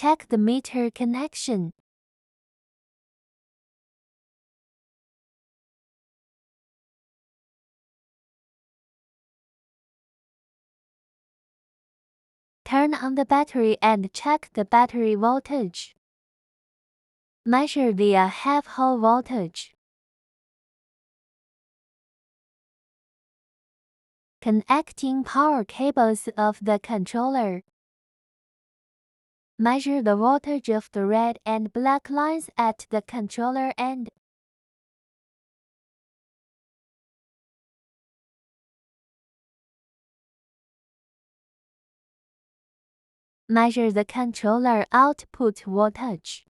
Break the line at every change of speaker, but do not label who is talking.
Check the meter connection. Turn on the battery and check the battery voltage. Measure the half-whole voltage. Connecting power cables of the controller. Measure the voltage of the red and black lines at the controller end. Measure the controller output voltage.